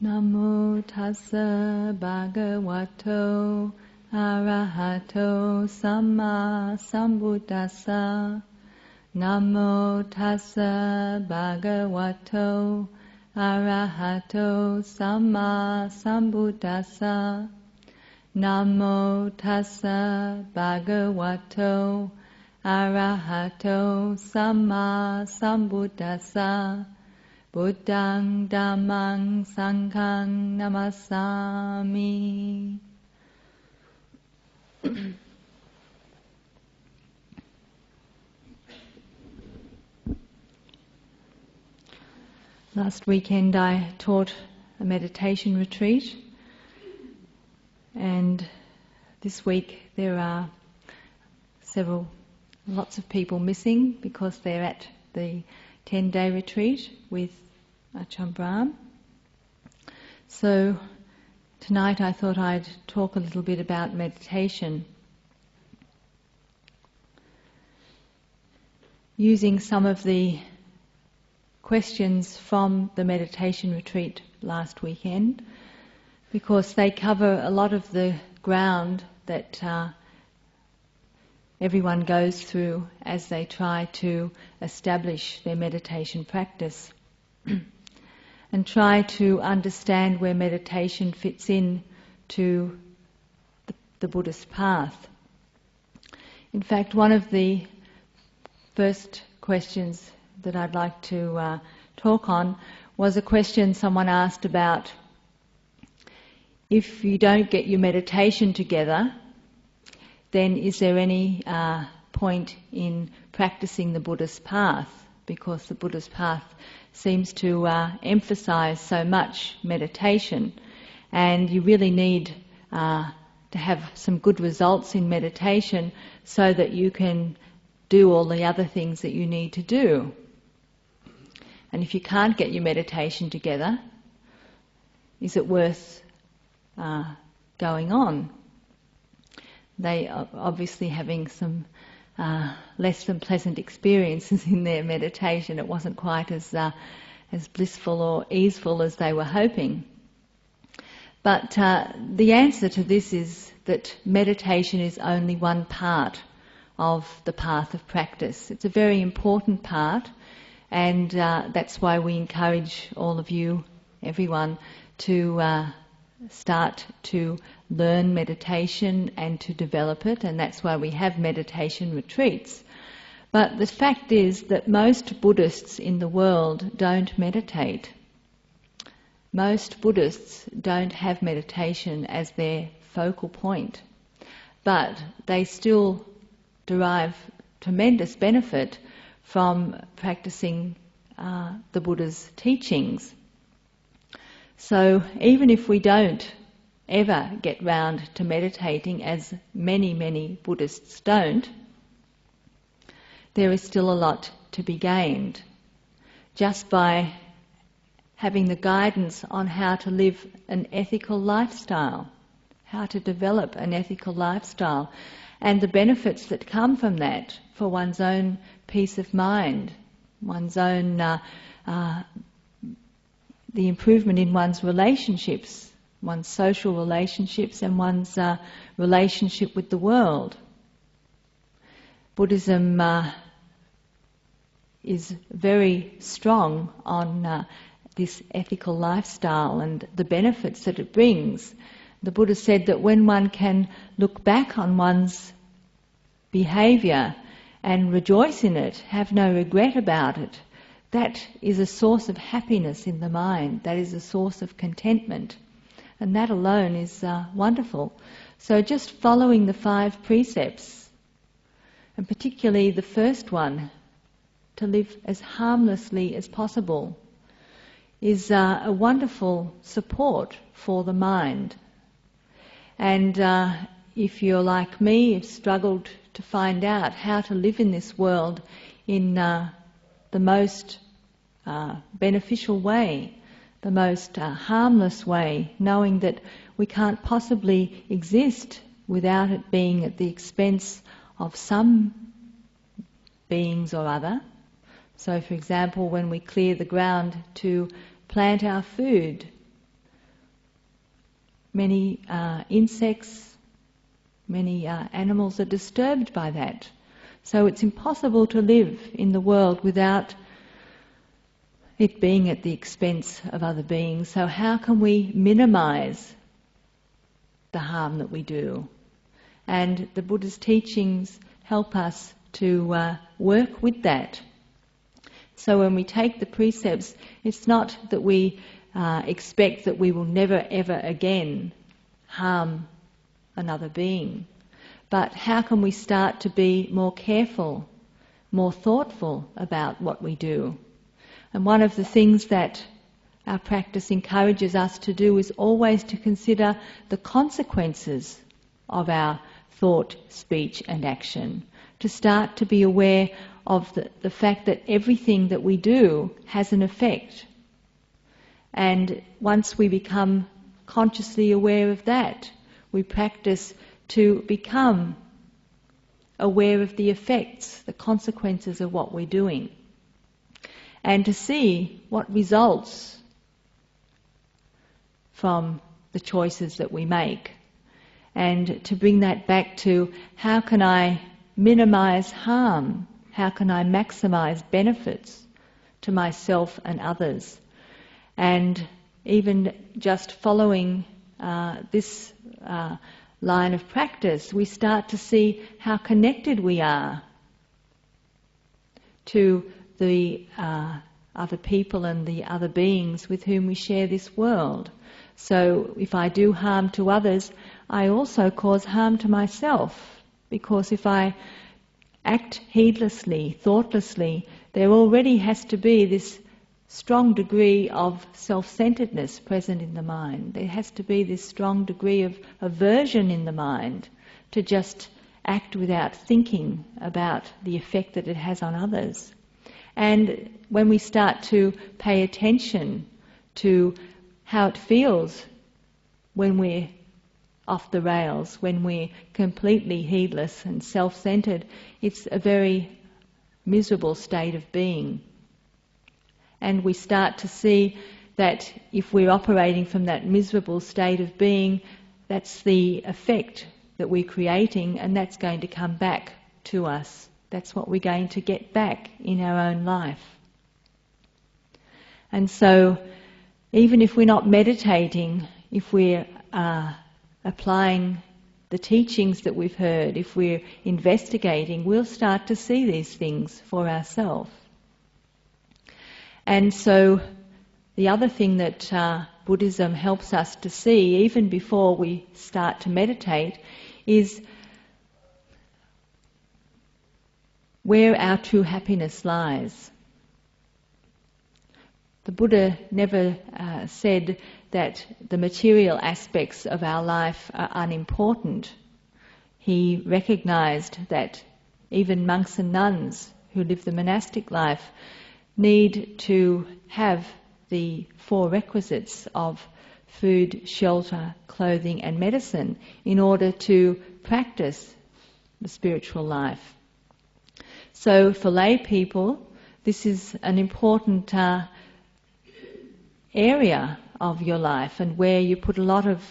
Namo tassa bhagavato arahato samma sambuddhassa. Namo tassa bhagavato arahato samma sambuddhassa. Namo tassa bhagavato arahato samma sambuddhassa. Buddhaṃ Dhammaṃ Sanghaṃ Namasami. Last weekend I taught a meditation retreat, and this week there are lots of people missing because they're at the 10-day retreat with Ajahn Brahm. So tonight I thought I'd talk a little bit about meditation, using some of the questions from the meditation retreat last weekend, because they cover a lot of the ground that everyone goes through as they try to establish their meditation practice and try to understand where meditation fits in to the Buddhist path. In fact, one of the first questions that I'd like to talk on was a question someone asked about: if you don't get your meditation together, then is there any point in practicing the Buddhist path? Because the Buddhist path seems to emphasize so much meditation, and you really need to have some good results in meditation so that you can do all the other things that you need to do. And if you can't get your meditation together, is it worth going on? They are obviously having some less than pleasant experiences in their meditation. It wasn't quite as blissful or easeful as they were hoping. But the answer to this is that meditation is only one part of the path of practice. It's a very important part, and that's why we encourage all of you, everyone, to start to learn meditation and to develop it, and that's why we have meditation retreats. But the fact is that most Buddhists in the world don't meditate. Most Buddhists don't have meditation as their focal point, but they still derive tremendous benefit from practicing the Buddha's teachings. So even if we don't ever get round to meditating, as many Buddhists don't, there is still a lot to be gained just by having the guidance on how to live an ethical lifestyle, how to develop an ethical lifestyle, and the benefits that come from that for one's own peace of mind, one's own the improvement in one's relationships, one's social relationships, and one's relationship with the world. Buddhism is very strong on this ethical lifestyle and the benefits that it brings. The Buddha said that when one can look back on one's behaviour and rejoice in it, have no regret about it, that is a source of happiness in the mind, that is a source of contentment. And that alone is wonderful. So just following the 5 precepts, and particularly the first one, to live as harmlessly as possible, is a wonderful support for the mind. And if you're like me, you've struggled to find out how to live in this world in the most beneficial way, the most harmless way, knowing that we can't possibly exist without it being at the expense of some beings or other. So, for example, when we clear the ground to plant our food, many insects, many animals are disturbed by that. So it's impossible to live in the world without it being at the expense of other beings. So how can we minimize the harm that we do? And the Buddha's teachings help us to work with that. So when we take the precepts, it's not that we expect that we will never ever again harm another being, but how can we start to be more careful, more thoughtful about what we do? And one of the things that our practice encourages us to do is always to consider the consequences of our thought, speech and action, to start to be aware of the fact that everything that we do has an effect. And once we become consciously aware of that, we practice to become aware of the effects, the consequences of what we're doing, and to see what results from the choices that we make, and to bring that back to how can I minimize harm, how can I maximize benefits to myself and others. And even just following this line of practice, we start to see how connected we are to the other people and the other beings with whom we share this world. So if I do harm to others, I also cause harm to myself, because if I act heedlessly, thoughtlessly, there already has to be this strong degree of self-centeredness present in the mind. There has to be this strong degree of aversion in the mind to just act without thinking about the effect that it has on others. And when we start to pay attention to how it feels when we're off the rails, when we're completely heedless and self-centered, it's a very miserable state of being. And we start to see that if we're operating from that miserable state of being, that's the effect that we're creating, and that's going to come back to us. That's what we're going to get back in our own life. And so, even if we're not meditating, if we're applying the teachings that we've heard, if we're investigating, we'll start to see these things for ourselves. And so the other thing that Buddhism helps us to see, even before we start to meditate, is where our true happiness lies. The Buddha never said that the material aspects of our life are unimportant. He recognized that even monks and nuns who live the monastic life need to have the four requisites of food, shelter, clothing and medicine in order to practice the spiritual life. So for lay people, this is an important area of your life and where you put a lot of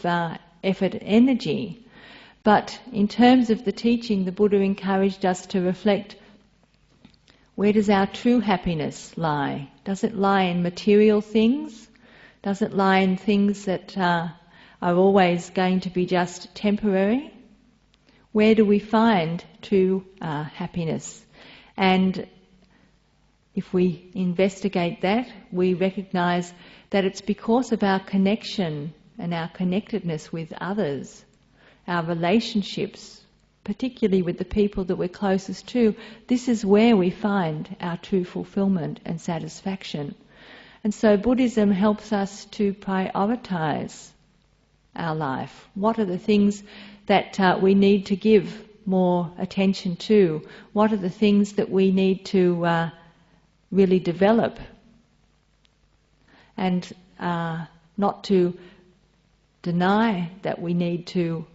effort and energy. But in terms of the teaching, the Buddha encouraged us to reflect, where does our true happiness lie? Does it lie in material things? Does it lie in things that are always going to be just temporary? Where do we find true happiness? And if we investigate that, we recognize that it's because of our connection and our connectedness with others, our relationships, particularly with the people that we're closest to. This is where we find our true fulfillment and satisfaction. And so Buddhism helps us to prioritize our life. What are the things that we need to give more attention to? What are the things that we need to really develop? And not to deny that we need to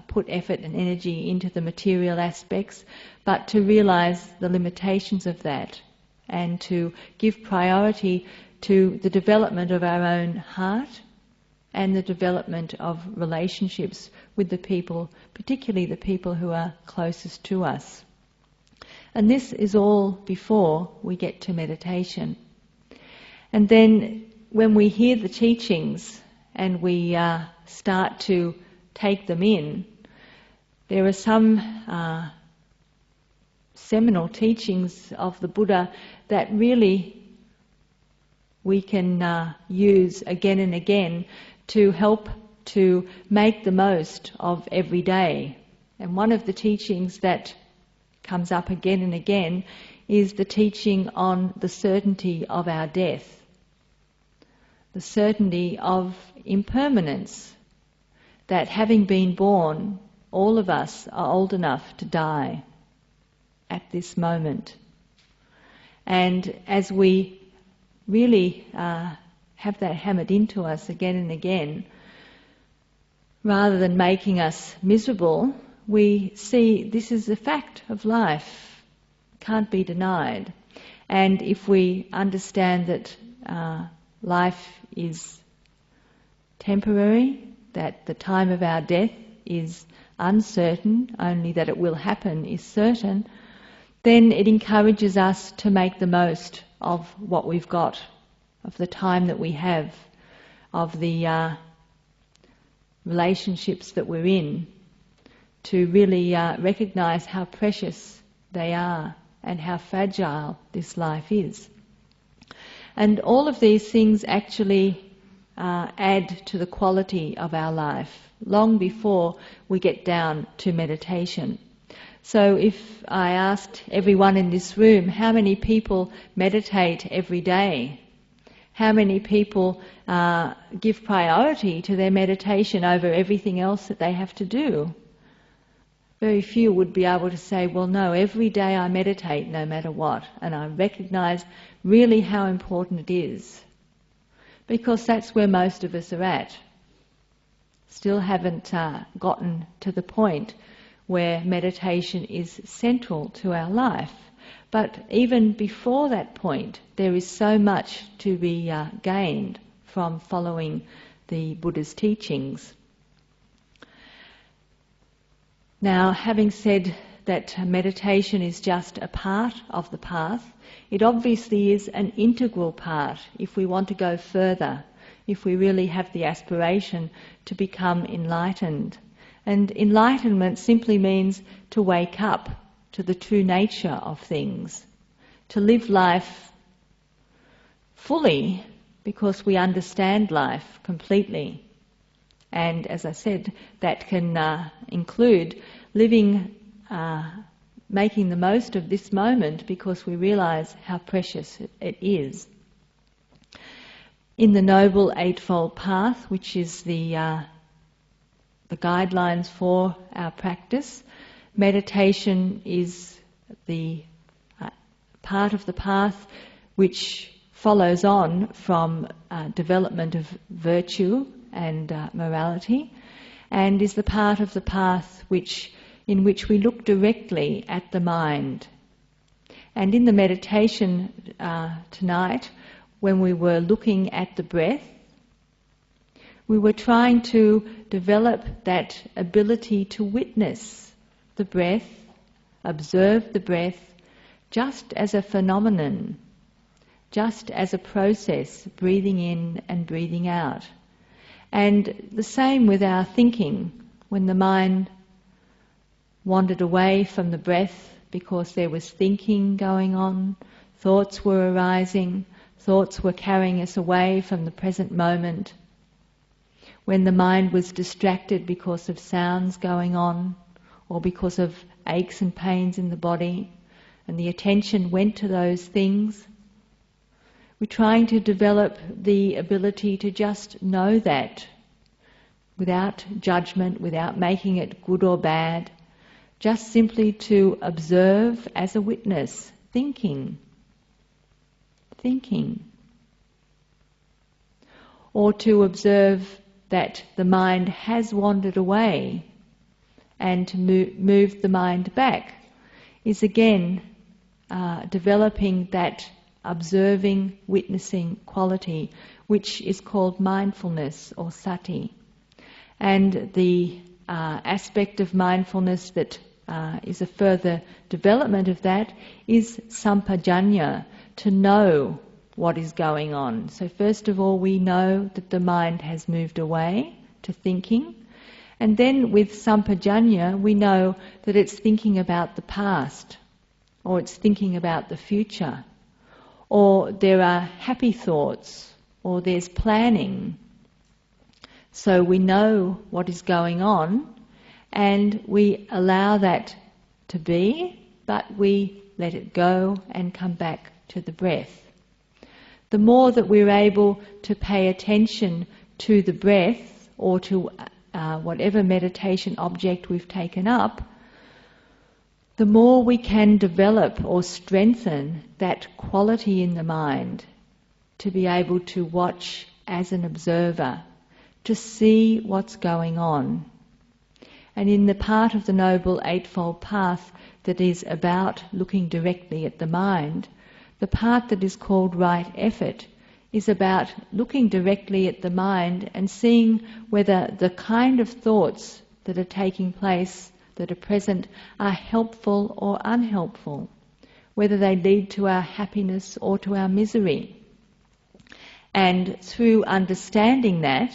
put effort and energy into the material aspects, but to realize the limitations of that and to give priority to the development of our own heart, and the development of relationships with the people, particularly the people who are closest to us. And this is all before we get to meditation. And then when we hear the teachings and we start to take them in, there are some seminal teachings of the Buddha that really we can use again and again to help to make the most of every day. And one of the teachings that comes up again and again is the teaching on the certainty of our death, the certainty of impermanence, that having been born, all of us are old enough to die at this moment. And as we really have that hammered into us again and again, rather than making us miserable, we see this is a fact of life, can't be denied. And if we understand that life is temporary, that the time of our death is uncertain, only that it will happen is certain, then it encourages us to make the most of what we've got, of the time that we have, of the relationships that we're in, to really recognize how precious they are and how fragile this life is. And all of these things actually add to the quality of our life long before we get down to meditation. So if I asked everyone in this room, how many people meditate every day? How many people give priority to their meditation over everything else that they have to do? Very few would be able to say, well, no, every day I meditate no matter what, and I recognize really how important it is. Because that's where most of us are at. Still haven't gotten to the point where meditation is central to our life. But even before that point, there is so much to be gained from following the Buddha's teachings. Now, having said that meditation is just a part of the path, it obviously is an integral part if we want to go further, if we really have the aspiration to become enlightened. And enlightenment simply means to wake up to the true nature of things, to live life fully because we understand life completely. And as I said, that can include living, making the most of this moment because we realize how precious it is. In the Noble Eightfold Path, which is the guidelines for our practice, meditation is the part of the path which follows on from development of virtue and morality, and is the part of the path in which we look directly at the mind. And in the meditation tonight, when we were looking at the breath, we were trying to develop that ability to witness the breath, observe the breath, just as a phenomenon, just as a process, breathing in and breathing out. And the same with our thinking. When the mind wandered away from the breath because there was thinking going on, thoughts were arising, thoughts were carrying us away from the present moment. When the mind was distracted because of sounds going on or because of aches and pains in the body, and the attention went to those things, we're trying to develop the ability to just know that without judgment, without making it good or bad, just simply to observe as a witness, thinking. Or to observe that the mind has wandered away and to move the mind back is again developing that observing, witnessing quality which is called mindfulness or sati. And the aspect of mindfulness that is a further development of that is sampajanya, to know what is going on. So first of all, we know that the mind has moved away to thinking, and then with sampajanya we know that it's thinking about the past, or it's thinking about the future, or there are happy thoughts, or there's planning. So we know what is going on, and we allow that to be, but we let it go and come back to the breath. The more that we're able to pay attention to the breath, or to whatever meditation object we've taken up, the more we can develop or strengthen that quality in the mind to be able to watch as an observer, to see what's going on. And in the part of the Noble Eightfold Path that is about looking directly at the mind, the part that is called right effort is about looking directly at the mind and seeing whether the kind of thoughts that are taking place, that are present, are helpful or unhelpful, whether they lead to our happiness or to our misery. And through understanding that,